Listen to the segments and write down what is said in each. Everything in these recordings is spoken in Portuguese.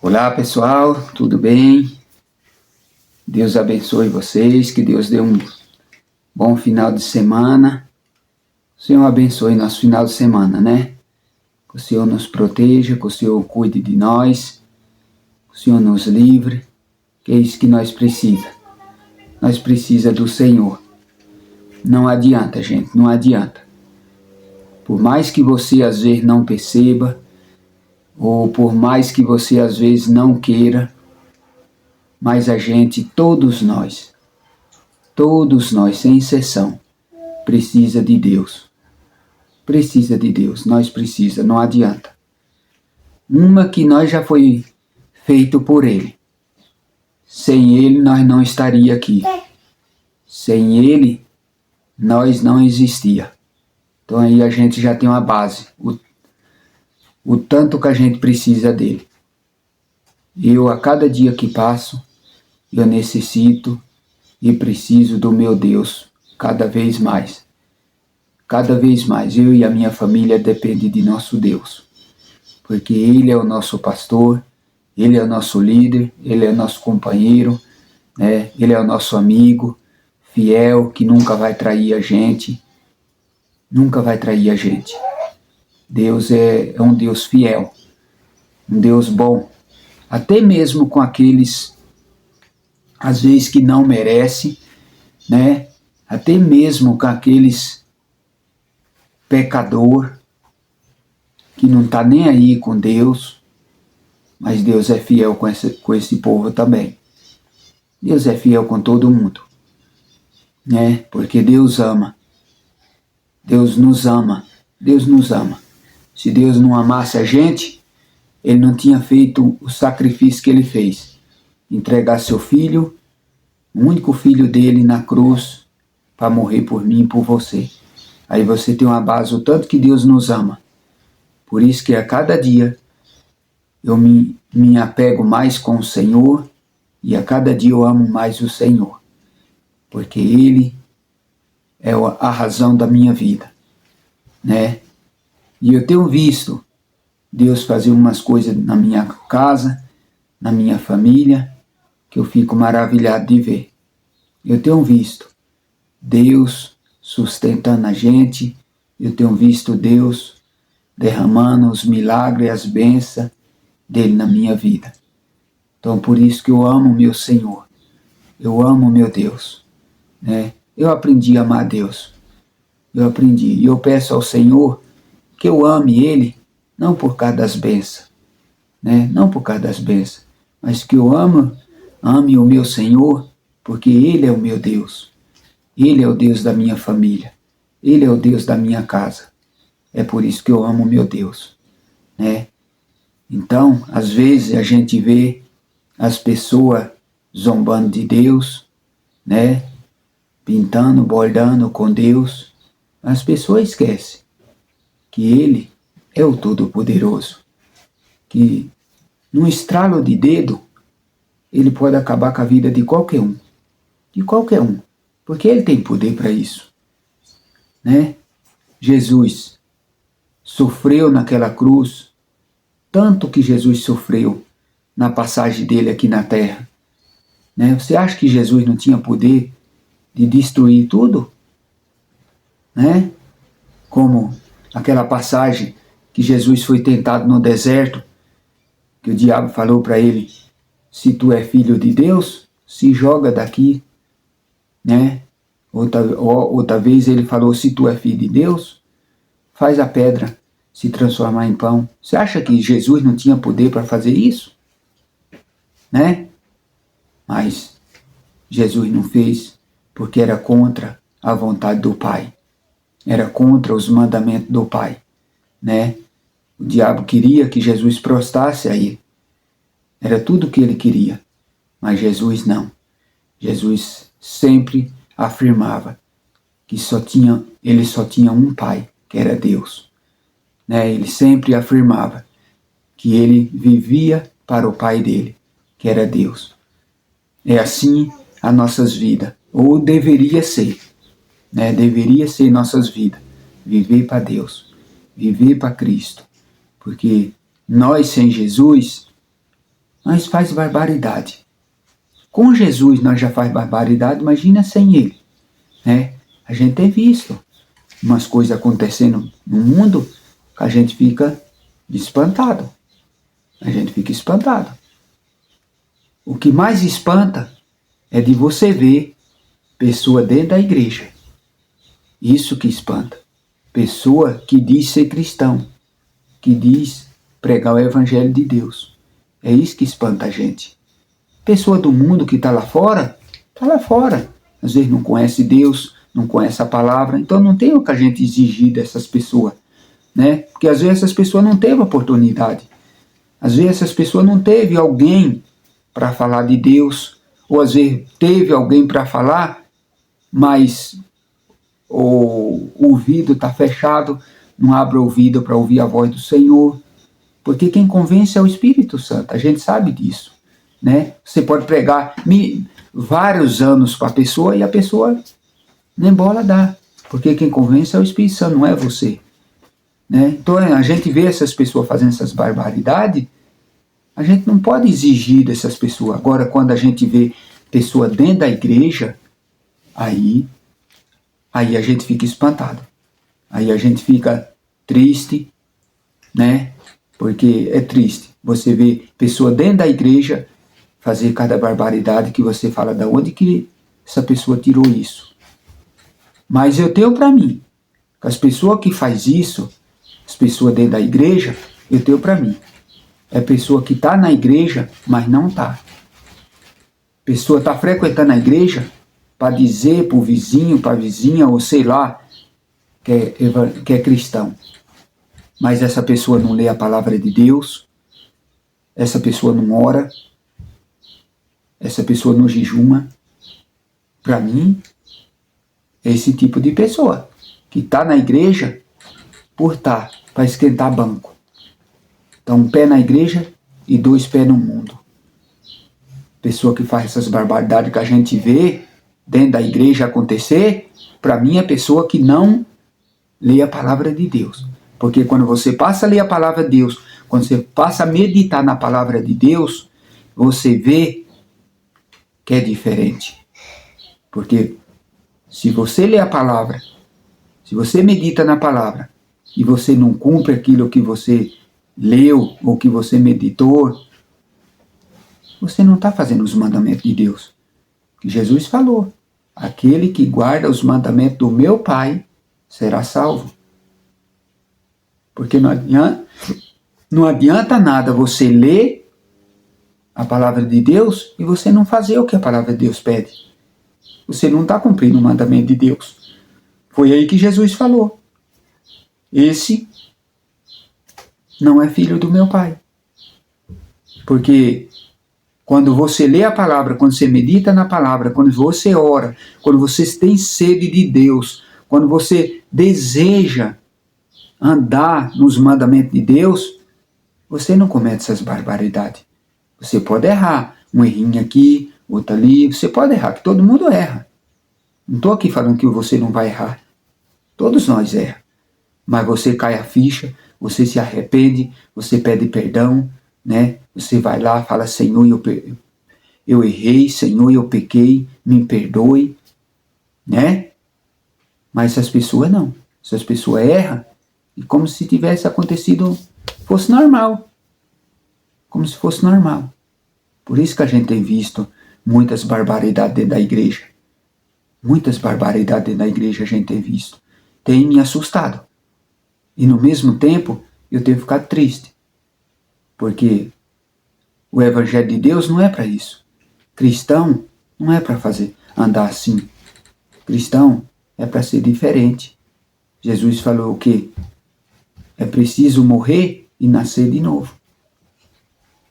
Olá pessoal, tudo bem? Deus abençoe vocês, que Deus dê um bom final de semana. O Senhor abençoe nosso final de semana, né? Que o Senhor nos proteja, que o Senhor cuide de nós, que o Senhor nos livre, que é isso que nós precisamos. Nós precisamos do Senhor. Não adianta, gente, não adianta. Por mais que você às vezes não perceba, ou por mais que você às vezes não queira, mas a gente, todos nós, sem exceção, precisa de Deus. Precisa de Deus, nós precisa, não adianta. Uma que nós já foi feito por Ele. Sem Ele nós não estaria aqui. Sem Ele nós não existia. Então aí a gente já tem uma base, o tanto que a gente precisa dele. Eu a cada dia que passo, eu necessito e preciso do meu Deus cada vez mais. Cada vez mais, eu e a minha família dependem de nosso Deus. Porque Ele é o nosso pastor, Ele é o nosso líder, Ele é o nosso companheiro, né? Ele é o nosso amigo, fiel, que nunca vai trair a gente. Nunca vai trair a gente. Deus é um Deus fiel, um Deus bom. Até mesmo com aqueles, às vezes, que não merecem, né? Até mesmo com aqueles pecador que não está nem aí com Deus, mas Deus é fiel com esse povo também. Deus é fiel com todo mundo, né? Porque Deus ama. Deus nos ama. Deus nos ama. Se Deus não amasse a gente, Ele não tinha feito o sacrifício que Ele fez. Entregar seu filho, o único filho dele na cruz, para morrer por mim e por você. Aí você tem uma base, o tanto que Deus nos ama. Por isso que a cada dia eu me apego mais com o Senhor e a cada dia eu amo mais o Senhor. Porque Ele é a razão da minha vida, né? E eu tenho visto Deus fazer umas coisas na minha casa, na minha família, que eu fico maravilhado de ver. Eu tenho visto Deus sustentando a gente, eu tenho visto Deus derramando os milagres e as bênçãos dele na minha vida. Então por isso que eu amo meu Senhor, eu amo meu Deus, né? Eu aprendi a amar Deus, eu aprendi, e eu peço ao Senhor que eu ame Ele, não por causa das bênçãos, né? Não por causa das bênçãos, mas que eu ame o meu Senhor, porque Ele é o meu Deus. Ele é o Deus da minha família. Ele é o Deus da minha casa. É por isso que eu amo o meu Deus, né? Então, às vezes a gente vê as pessoas zombando de Deus, né? Pintando, bordando com Deus. As pessoas esquecem que Ele é o Todo-Poderoso. Que num estralo de dedo, Ele pode acabar com a vida de qualquer um. De qualquer um. Porque Ele tem poder para isso, né? Jesus sofreu naquela cruz, tanto que Jesus sofreu na passagem dele aqui na terra, né? Você acha que Jesus não tinha poder de destruir tudo, né? Como aquela passagem que Jesus foi tentado no deserto, que o diabo falou para ele: se tu é filho de Deus, se joga daqui, né? Outra vez ele falou: se tu é filho de Deus, faz a pedra se transformar em pão. Você acha que Jesus não tinha poder para fazer isso, né? Mas Jesus não fez porque era contra a vontade do Pai, era contra os mandamentos do Pai, né? O diabo queria que Jesus prostrasse a ele, era tudo o que ele queria, mas Jesus não. Jesus sempre afirmava que ele só tinha um Pai, que era Deus, né? Ele sempre afirmava que ele vivia para o Pai dele, que era Deus. É assim as nossas vidas, ou deveria ser, né? Deveria ser nossas vidas, viver para Deus, viver para Cristo, porque nós sem Jesus nós faz barbaridade. Com Jesus nós já faz barbaridade, imagina sem Ele. Né? A gente tem visto umas coisas acontecendo no mundo que a gente fica espantado. A gente fica espantado. O que mais espanta é de você ver pessoa dentro da igreja. Isso que espanta. Pessoa que diz ser cristão, que diz pregar o evangelho de Deus. É isso que espanta a gente. Pessoa do mundo que está lá fora, às vezes não conhece Deus, não conhece a palavra, então não tem o que a gente exigir dessas pessoas, né? Porque às vezes essas pessoas não teve oportunidade. Às vezes essas pessoas não teve alguém para falar de Deus, ou às vezes teve alguém para falar, mas o ouvido está fechado, não abre o ouvido para ouvir a voz do Senhor, porque quem convence é o Espírito Santo, a gente sabe disso, né? Você pode pregar vários anos para a pessoa e a pessoa nem bola dá, porque quem convence é o Espírito Santo, não é você, né? Então a gente vê essas pessoas fazendo essas barbaridades, a gente não pode exigir dessas pessoas. Agora, quando a gente vê pessoa dentro da igreja, aí a gente fica espantado. Aí a gente fica triste, né? Porque é triste você ver pessoa dentro da igreja fazer cada barbaridade que você fala, da onde que essa pessoa tirou isso. Mas eu tenho para mim, que as pessoas que faz isso, as pessoas dentro da igreja, eu tenho para mim. É pessoa que está na igreja, mas não está. Pessoa está frequentando a igreja para dizer para o vizinho, para a vizinha, ou sei lá, que é cristão. Mas essa pessoa não lê a palavra de Deus, essa pessoa não ora, essa pessoa não jejuma. Para mim, é esse tipo de pessoa que está na igreja por estar, para esquentar banco. Então, um pé na igreja e 2 pés no mundo. Pessoa que faz essas barbaridades que a gente vê dentro da igreja acontecer, para mim é pessoa que não lê a palavra de Deus. Porque quando você passa a ler a palavra de Deus, quando você passa a meditar na palavra de Deus, você vê que é diferente. Porque se você lê a palavra, se você medita na palavra, e você não cumpre aquilo que você leu ou que você meditou, você não está fazendo os mandamentos de Deus. Que Jesus falou, aquele que guarda os mandamentos do meu Pai será salvo. Porque não adianta nada você ler a palavra de Deus e você não fazer o que a palavra de Deus pede. Você não está cumprindo o mandamento de Deus. Foi aí que Jesus falou. Esse não é filho do meu Pai. Porque quando você lê a palavra, quando você medita na palavra, quando você ora, quando você tem sede de Deus, quando você deseja andar nos mandamentos de Deus, você não comete essas barbaridades. Você pode errar, um errinho aqui, outro ali, você pode errar, que todo mundo erra. Não estou aqui falando que você não vai errar. Todos nós erramos. Mas você cai a ficha, você se arrepende, você pede perdão, né? Você vai lá, fala, Senhor, eu errei, Senhor, eu pequei, me perdoe, né? Mas essas pessoas não. Essas pessoas erram, e como se tivesse acontecido, fosse normal. Como se fosse normal. Por isso que a gente tem visto muitas barbaridades dentro da igreja. Muitas barbaridades dentro da igreja a gente tem visto. Tem me assustado. E no mesmo tempo, eu tenho ficado triste. Porque o Evangelho de Deus não é para isso. Cristão não é para andar assim. Cristão é para ser diferente. Jesus falou o quê? É preciso morrer e nascer de novo.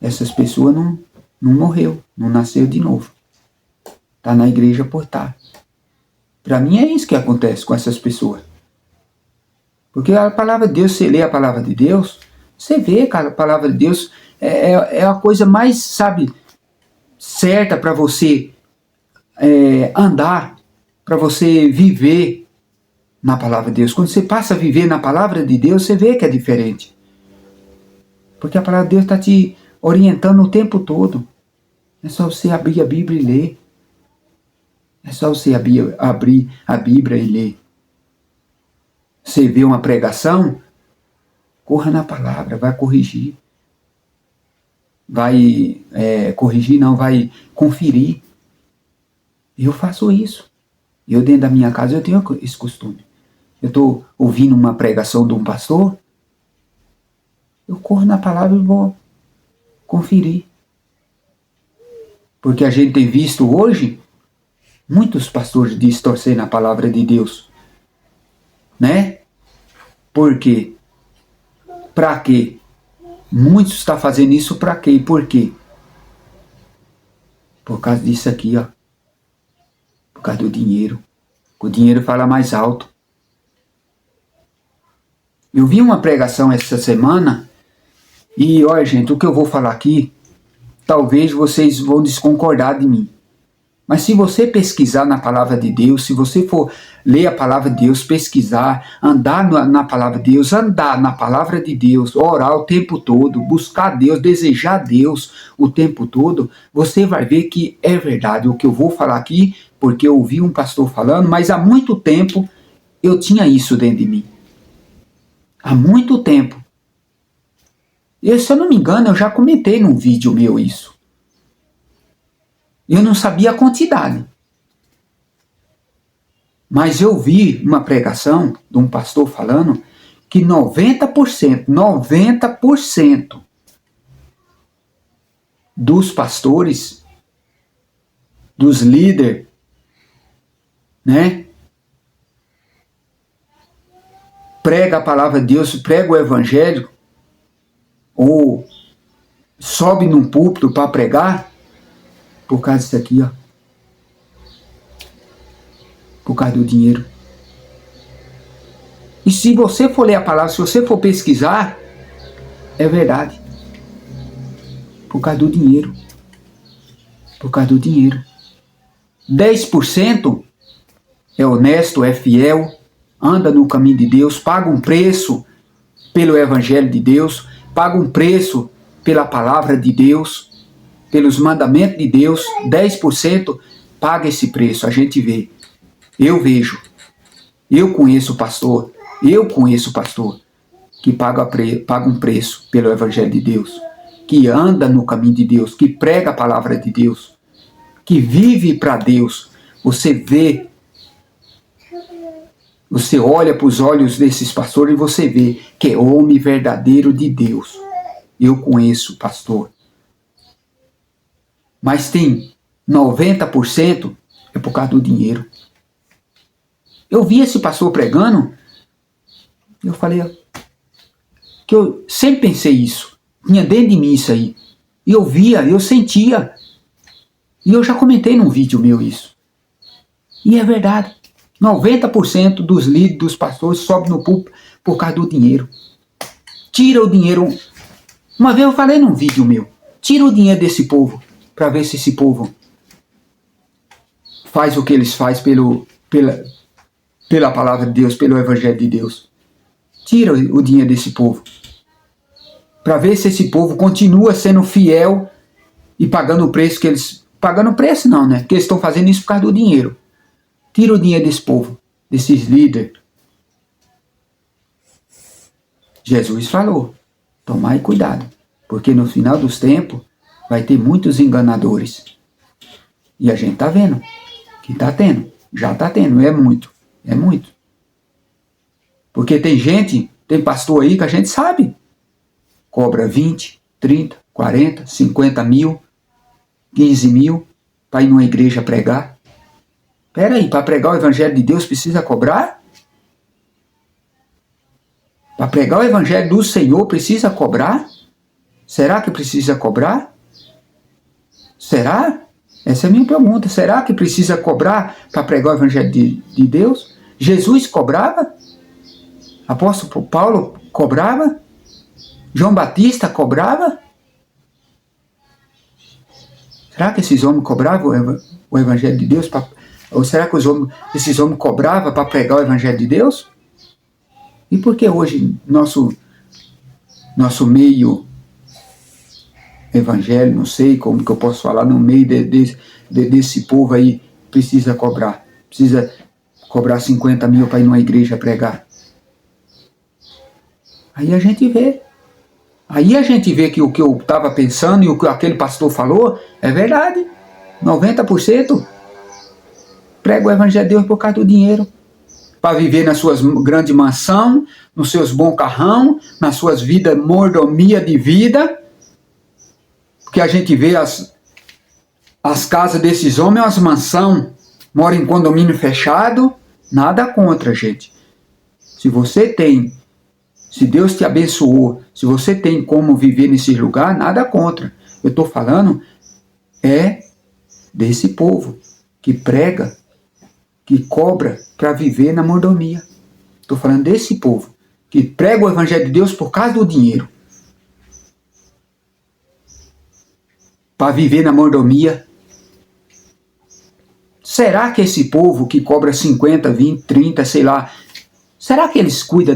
Essas pessoas não morreu, não nasceu de novo. Está na igreja por estar. Para mim é isso que acontece com essas pessoas. Porque a palavra de Deus, você lê a palavra de Deus, você vê que a palavra de Deus é a coisa mais, sabe, certa para você andar, para você viver na palavra de Deus. Quando você passa a viver na palavra de Deus, você vê que é diferente. Porque a palavra de Deus está te orientando o tempo todo. É só você abrir a Bíblia e ler. É só você abrir a Bíblia e ler. Você vê uma pregação, corra na palavra, vai corrigir. Vai corrigir, não, vai conferir. Eu faço isso. Eu dentro da minha casa eu tenho esse costume. Eu estou ouvindo uma pregação de um pastor, eu corro na palavra e vou conferir. Porque a gente tem visto hoje muitos pastores distorcendo a palavra de Deus. Né? Por quê? Para quê? Muitos estão fazendo isso para quê? E por quê? Por causa disso aqui, ó. Por causa do dinheiro. O dinheiro fala mais alto. Eu vi uma pregação essa semana e, olha, gente, o que eu vou falar aqui, talvez vocês vão desconcordar de mim. Mas se você pesquisar na palavra de Deus, se você for ler a palavra de Deus, pesquisar, andar na palavra de Deus, andar na palavra de Deus, orar o tempo todo, buscar Deus, desejar Deus o tempo todo, você vai ver que é verdade o que eu vou falar aqui, porque eu ouvi um pastor falando, mas há muito tempo eu tinha isso dentro de mim. Há muito tempo. E, se eu não me engano, eu já comentei num vídeo meu isso. Eu não sabia a quantidade. Mas eu vi uma pregação de um pastor falando que 90% dos pastores, dos líderes, né? Prega a palavra de Deus, prega o evangelho, ou sobe num púlpito para pregar, por causa disso aqui, ó. Por causa do dinheiro. E se você for ler a palavra, se você for pesquisar, é verdade. Por causa do dinheiro. Por causa do dinheiro. 10% é honesto, é fiel, anda no caminho de Deus, paga um preço pelo evangelho de Deus, paga um preço pela palavra de Deus, pelos mandamentos de Deus. 10% paga esse preço, a gente vê. Eu vejo, eu conheço pastor que paga um preço pelo evangelho de Deus, que anda no caminho de Deus, que prega a palavra de Deus, que vive para Deus. Você vê, você olha para os olhos desses pastores e você vê que é homem verdadeiro de Deus. Eu conheço pastor. Mas tem 90% é por causa do dinheiro. Eu vi esse pastor pregando, eu falei que eu sempre pensei isso, tinha dentro de mim isso aí. E eu via, eu sentia. E eu já comentei num vídeo meu isso. E é verdade. 90% dos líderes, dos pastores, sobe no púlpito por causa do dinheiro. Tira o dinheiro. Uma vez eu falei num vídeo meu, tira o dinheiro desse povo, para ver se esse povo faz o que eles fazem pela palavra de Deus, pelo evangelho de Deus. Tira o dinheiro desse povo, para ver se esse povo continua sendo fiel e pagando o preço que eles... Pagando o preço não, né? Porque eles estão fazendo isso por causa do dinheiro. Tira o dinheiro desse povo, desses líderes. Jesus falou, tomai cuidado, porque no final dos tempos vai ter muitos enganadores. E a gente está vendo que está tendo, já está tendo, é muito. Porque tem gente, tem pastor aí que a gente sabe, cobra 20, 30, 40, 50 mil, 15 mil para ir numa igreja pregar. Espera aí, para pregar o evangelho de Deus precisa cobrar? Para pregar o evangelho do Senhor precisa cobrar? Será que precisa cobrar? Será? Essa é a minha pergunta. Será que precisa cobrar para pregar o evangelho de Deus? Jesus cobrava? Apóstolo Paulo cobrava? João Batista cobrava? Será que esses homens cobravam o evangelho de Deus? Ou será que esses homens cobravam para pregar o evangelho de Deus? E por que hoje nosso meio evangelho, não sei como que eu posso falar, no meio desse povo aí, precisa cobrar 50 mil para ir numa igreja pregar. Aí a gente vê que o que eu estava pensando e o que aquele pastor falou é verdade. 90% prega o evangelho de Deus por causa do dinheiro. Para viver nas suas grandes mansões, nos seus bons carrão, nas suas vidas, mordomia de vida. Porque a gente vê as casas desses homens, as mansões, moram em condomínio fechado. Nada contra, gente. Se Deus te abençoou, se você tem como viver nesse lugar, nada contra. Eu estou falando desse povo que prega, que cobra para viver na mordomia. Estou falando desse povo que prega o evangelho de Deus por causa do dinheiro. Para viver na mordomia. Será que esse povo que cobra 50, 20, 30, sei lá, será que eles cuidam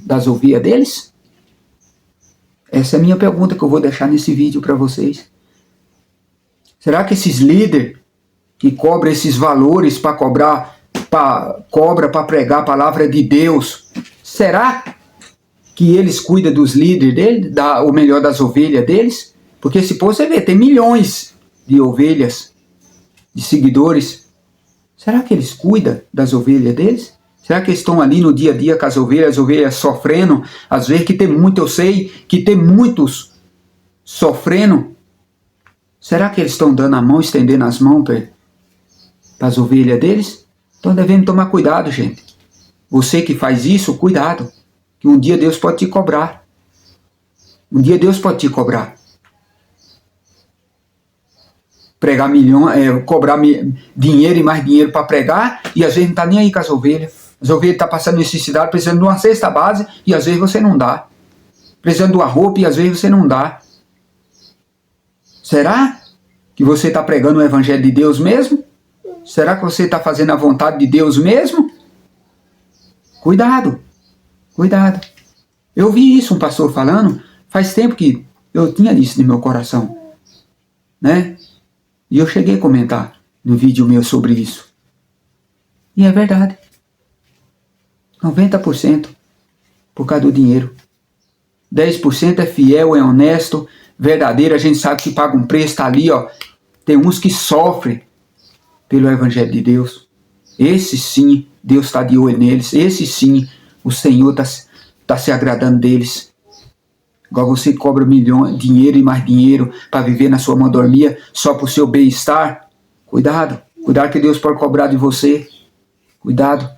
das ovelhas deles? Essa é a minha pergunta que eu vou deixar nesse vídeo para vocês. Será que esses líderes que cobram esses valores para cobra para pregar a palavra de Deus, será que eles cuidam dos líderes deles, ou melhor, das ovelhas deles? Porque esse povo, você vê, tem milhões de ovelhas, de seguidores. Será que eles cuidam das ovelhas deles? Será que eles estão ali no dia a dia com as ovelhas sofrendo? Às vezes que tem muito, eu sei que tem muitos sofrendo. Será que eles estão dando a mão, estendendo as mãos para as ovelhas deles? Então devemos tomar cuidado, gente. Você que faz isso, cuidado. Que um dia Deus pode te cobrar. Um dia Deus pode te cobrar. Pregar cobrar dinheiro e mais dinheiro para pregar, e às vezes não está nem aí com as ovelhas. As ovelhas estão passando necessidade, precisando de uma cesta base, e às vezes você não dá. Precisando de uma roupa, e às vezes você não dá. Será que você está pregando o evangelho de Deus mesmo? Será que você está fazendo a vontade de Deus mesmo? Cuidado, cuidado. Eu vi isso, um pastor falando, faz tempo que eu tinha isso no meu coração, né? E eu cheguei a comentar no vídeo meu sobre isso. E é verdade. 90% por causa do dinheiro. 10% é fiel, é honesto, verdadeiro, a gente sabe que paga um preço, está ali, ó. Tem uns que sofrem pelo evangelho de Deus. Esse sim, Deus está de olho neles. Esse sim, o Senhor está se agradando deles. Igual você cobra dinheiro e mais dinheiro para viver na sua mordomia só para o seu bem-estar. Cuidado. Cuidado que Deus pode cobrar de você. Cuidado.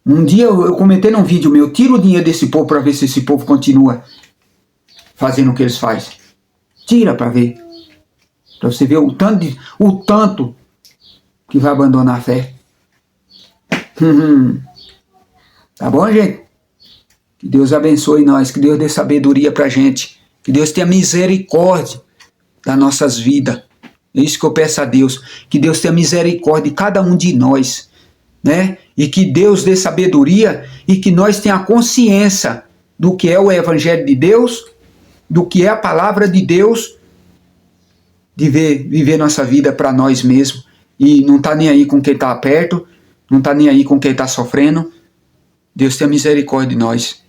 Um dia eu comentei num vídeo meu, tira o dinheiro desse povo para ver se esse povo continua fazendo o que eles fazem. Tira para ver. Para você ver o tanto que vai abandonar a fé. Tá bom, gente? Que Deus abençoe nós, que Deus dê sabedoria pra gente, que Deus tenha misericórdia das nossas vidas. É isso que eu peço a Deus, que Deus tenha misericórdia de cada um de nós, né? E que Deus dê sabedoria e que nós tenha consciência do que é o evangelho de Deus, do que é a palavra de Deus, de viver nossa vida para nós mesmos e não tá nem aí com quem tá perto, não tá nem aí com quem tá sofrendo. Deus tenha misericórdia de nós.